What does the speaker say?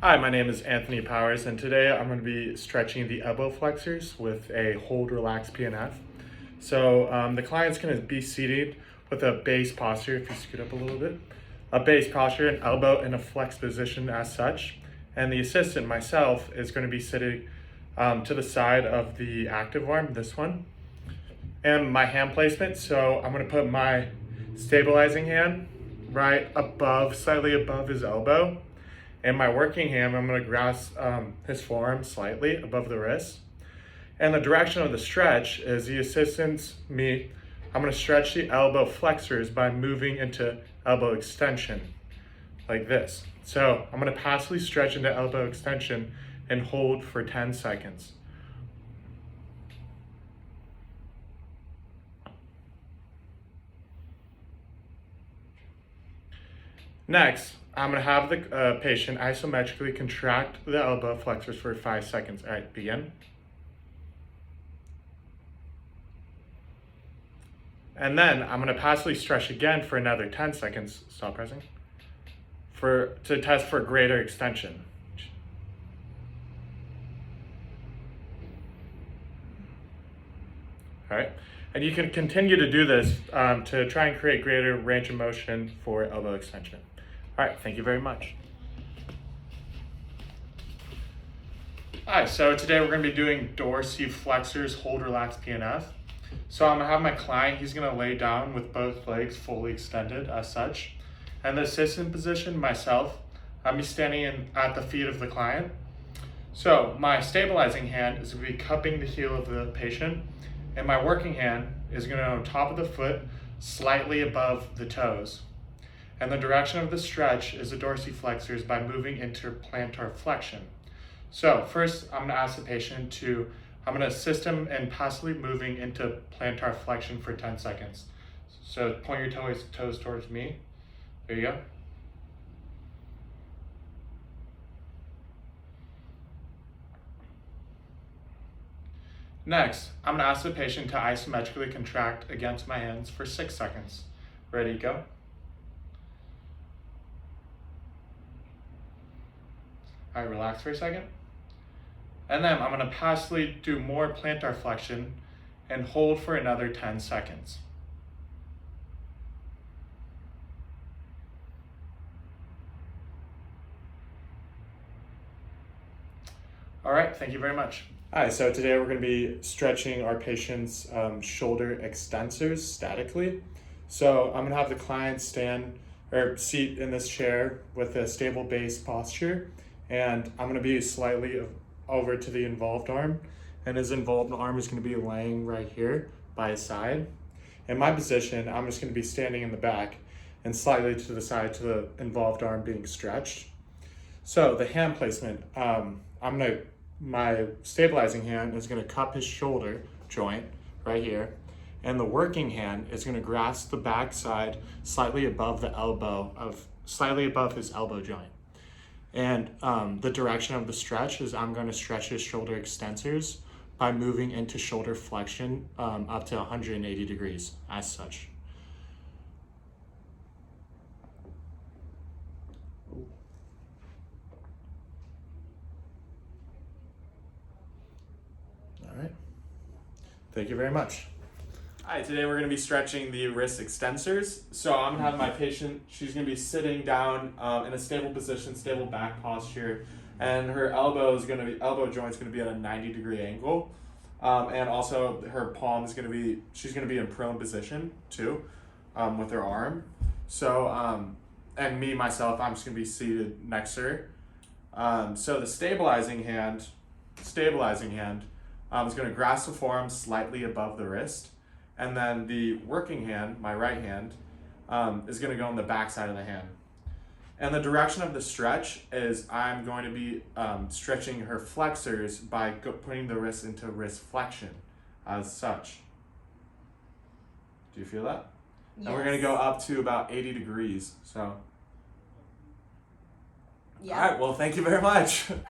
Hi, my name is Anthony Powers, and today I'm going to be stretching the elbow flexors with a hold relax PNF. The client's going to be seated with a base posture, if you scoot up a little bit, a base posture, an elbow in a flex position as such. And the assistant, myself, is going to be sitting to the side of the active arm, this one, and my hand placement. So I'm going to put my stabilizing hand right above, slightly above his elbow. And my working hand, I'm going to grasp his forearm slightly above the wrist. And the direction of the stretch is the assistant's me. I'm going to stretch the elbow flexors by moving into elbow extension, like this. So I'm going to passively stretch into elbow extension and hold for 10 seconds. Next, I'm going to have the patient isometrically contract the elbow flexors for 5 seconds. All right, begin. And then I'm going to passively stretch again for another 10 seconds. Stop pressing. To test for greater extension. All right. And you can continue to do this to try and create greater range of motion for elbow extension. All right, thank you very much. All right, so today we're going to be doing dorsiflexors hold relax PNF. So I'm going to have my client, he's going to lay down with both legs fully extended as such. And the assistant position, myself, I'm be standing at the feet of the client. So my stabilizing hand is going to be cupping the heel of the patient, and my working hand is going to be on top of the foot, slightly above the toes. And the direction of the stretch is the dorsiflexors by moving into plantar flexion. So first, I'm going to ask the patient I'm going to assist him in passively moving into plantar flexion for 10 seconds. So point your toes towards me. There you go. Next, I'm going to ask the patient to isometrically contract against my hands for 6 seconds. Ready, go. All right, relax for a second. And then I'm going to passively do more plantar flexion and hold for another 10 seconds. All right, thank you very much. All right, so today we're going to be stretching our patient's shoulder extensors statically. So I'm going to have the client seat in this chair with a stable base posture, and I'm going to be slightly over to the involved arm, and his involved arm is going to be laying right here by his side. In my position, I'm just going to be standing in the back and slightly to the side to the involved arm being stretched. So the hand placement, my stabilizing hand is going to cup his shoulder joint right here, and the working hand is going to grasp the back side slightly above slightly above his elbow joint. And the direction of the stretch is I'm going to stretch his shoulder extensors by moving into shoulder flexion up to 180 degrees as such. All right. Thank you very much. All right, today we're going to be stretching the wrist extensors. So I'm going to have my patient, she's going to be sitting down in a stable position, stable back posture, and her elbow joint is going to be at a 90-degree angle. And also her palm is going to be, she's going to be in prone position too, with her arm. So, and myself, I'm just going to be seated next to her. So the stabilizing hand is going to grasp the forearm slightly above the wrist. And then the working hand, my right hand, is going to go on the back side of the hand. And the direction of the stretch is I'm going to be stretching her flexors by putting the wrist into wrist flexion as such. Do you feel that? Yes. And we're going to go up to about 80 degrees. So. Yeah. All right, well, thank you very much.